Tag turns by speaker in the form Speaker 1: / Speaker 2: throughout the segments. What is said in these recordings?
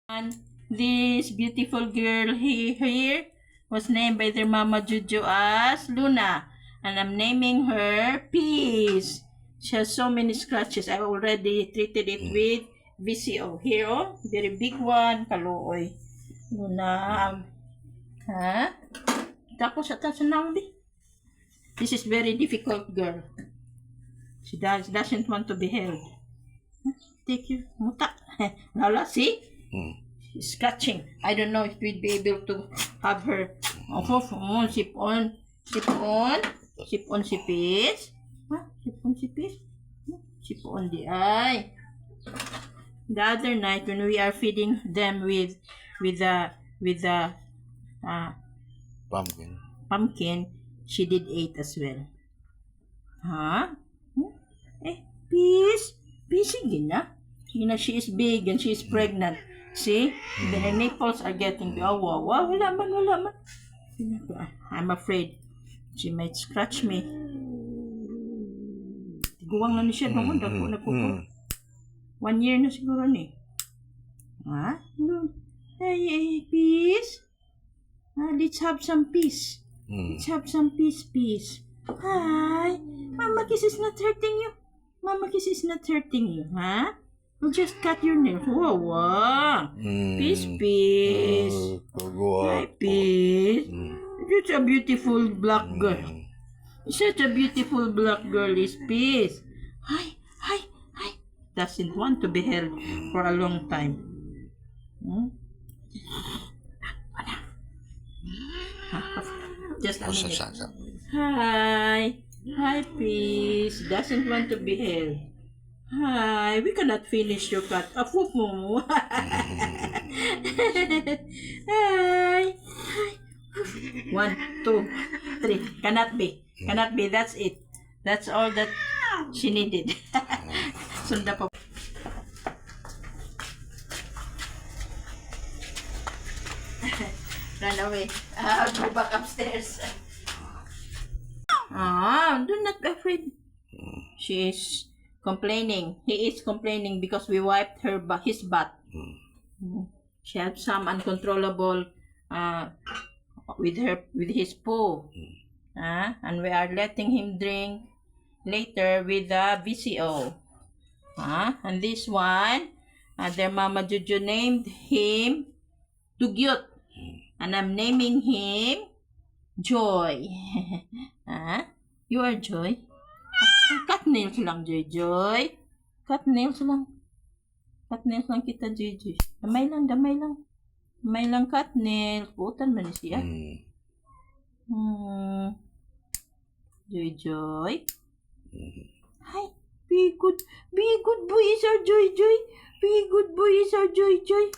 Speaker 1: And this beautiful girl here was named by their mama Juju as Luna. And I'm naming her Peace. She has so many scratches. I already treated it with VCO. Here, oh, very big one. Kaluoy. Luna. Ha? Tapos at sa nauli. This is very difficult girl. She doesn't want to be held. Take you. Muta. Nala, see? She's scratching. I don't know if we'd be able to have her. Sip on. Sip on. Sip on si Peace. Huh? Sip on si Peace. Sip on the eye. The other night when we are feeding them with the pumpkin, she did eat as well. Huh? Peace. Peace, sige na. She is big and she is pregnant. See? Her nipples are getting big. Oh, wow. Wala man. I'm afraid she might scratch me. Tiguwang na ni siya. Naman, dako na po. 1 year na siguro ni. Ha? Hey, Peace. Let's have some peace. Let's have some peace. Hi. Mama Kiss is not hurting you. Mama Kiss is not hurting you, huh? We'll just cut your nails. Wow. Peace. Hi, Peace. Such a beautiful black girl. Such a beautiful black girl is Peace. Hi. Doesn't want to be held for a long time. Just a minute. Hi, Peace. Doesn't want to be held. Hi, we cannot finish your cut. Afuk mo. Hi. 1, 2, 3. Cannot be. That's it. That's all that she needed. Sunda pa. Run away. Go back upstairs. Do not be afraid. She is complaining. He is complaining because we wiped his butt. She had some uncontrollable with his poo. And we are letting him drink later with the VCO. And this one, their mama Juju named him Dugyot. And I'm naming him Joy. You are Joy? Cut nails lang, Joy. Cut nails lang. Cut nails lang kita, Joy. Damay lang, cut nails. Putan man siya. Joy. Hi. Be good boy is our Joy. Be good boy is our Joy.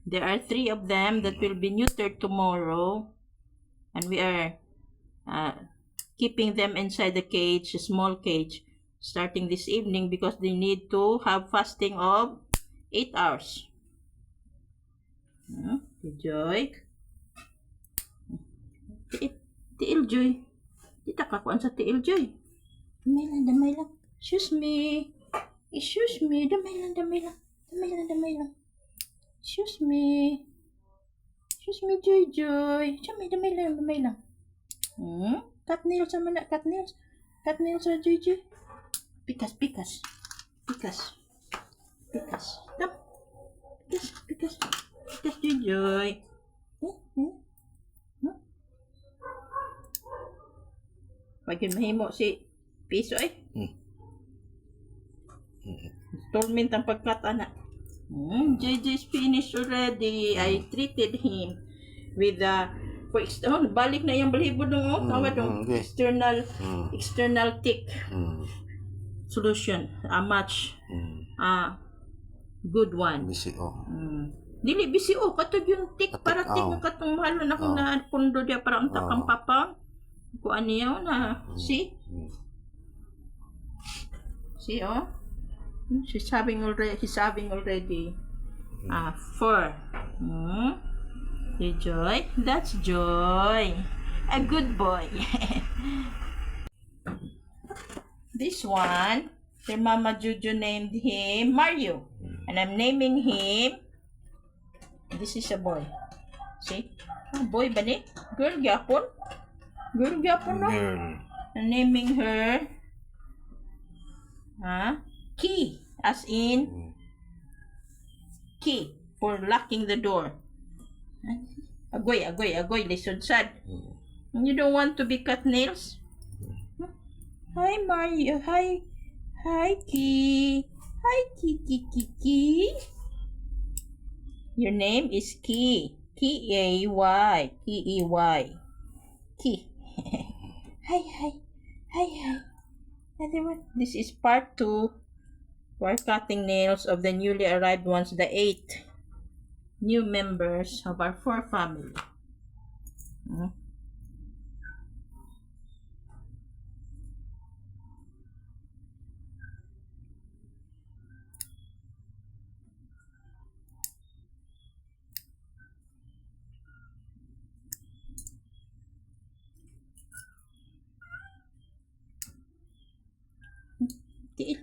Speaker 1: There are 3 of them that will be neutered tomorrow. And we are keeping them inside the cage, a small cage, starting this evening because they need to have fasting of 8 hours. Joy. Tiil, Joy. Kita kakuan sa tiil, Joy. Damay lang. Excuse me. Damay lang. Excuse me, Joy. Damay lang. Cut nails naman na. Cut nails sa Joy. Pikas. Stop. Pikas, Joy. Pag yun mahimo si Piso Torment ang pagkata na. JJ's finished already. I treated him with balik na yung balibo nung external tick solution. A much good one.
Speaker 2: BCO.
Speaker 1: Dili BCO katog yung tick para tick ng katong mahalo na kung na pundo dia para ang takang papang. Kuan niya na. See? He's having already 4. Joy? That's Joy. A good boy. This one, their mama Juju named him Mario. And I'm naming him. This is a boy. See? Ah, boy ba ni? Girl gyapon? Girl gyapon, no?
Speaker 2: Girl.
Speaker 1: I'm naming her key, as in key for locking the door. Agoy, lisod sad. You don't want to be cut nails? Hi, Mario. Hi, Key. Hi, Key. Your name is Key. Key-A-Y. Key-E-Y. Key. Hi. Everyone, this is part 2. We're cutting nails of the newly arrived ones, the 8 new members of our 4 family. Tiil.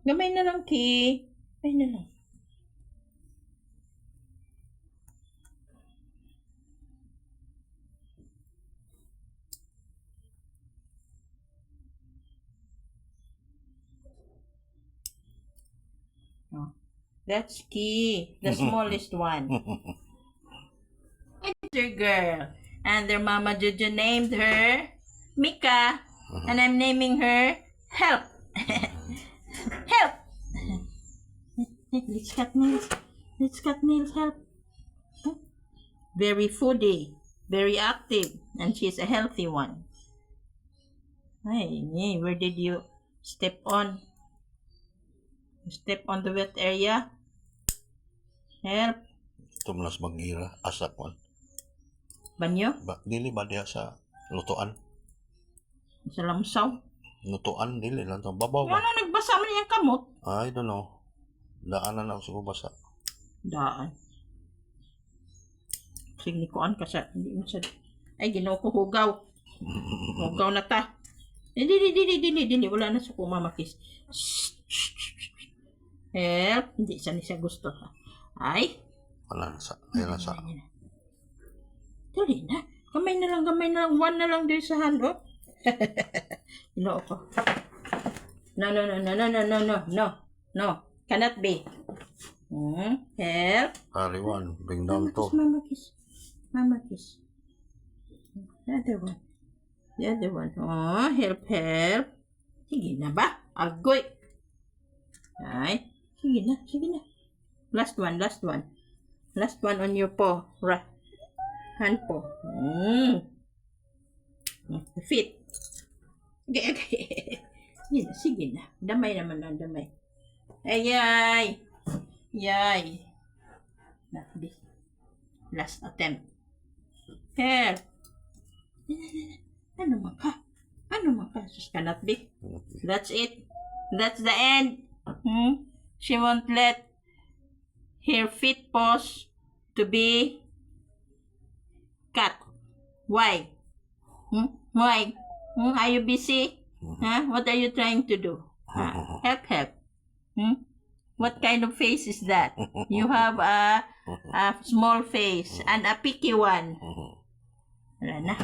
Speaker 1: Gamay na lang, Key. Gamay na lang. That's Key, the smallest one. Another girl. And their mama Jojo named her Mika. And I'm naming her Help. Help. Let's cut nails, Help. Very foodie, very active, and she's a healthy one. Hey, where did you step on? You step on the wet area? Help.
Speaker 2: Tumlas magira asak man.
Speaker 1: Banyo?
Speaker 2: Dili ba diha sa lutuan?
Speaker 1: Sa lamsaw?
Speaker 2: Lutuan dili lang sa babaw ba?
Speaker 1: Ano nagbasa mo niyang kamot?
Speaker 2: I don't know. Daanan na ako sa basa.
Speaker 1: Daan. Sige, kuan ka sa, hindi mo sa, ay, ginoo ko hugaw. Hugaw na ta. Dili, wala na sa kumamakis. Help, hindi siya gusto. Ay.
Speaker 2: Wala na sa, ayun na sa.
Speaker 1: Dali na. Gamay na lang. One na lang din sa hand, oh. Ginoo ko. No. Cannot be. Help.
Speaker 2: Ariwan, bring down to.
Speaker 1: Mama kiss. The other one. Oh, help. Sige na ba? Agoy. Ay. Sige na. Last one. Last one on your paw. Hand paw. The feet. Okay. Sige na. Damay naman lang, damay. Ay. Last attempt. Help. Ano man ka? Sus, cannot be. That's it. That's the end. She won't let her feet paws to be cut. Why? Why? Are you busy? What are you trying to do? Help. What kind of face is that? You have a small face and a picky one. Wala na.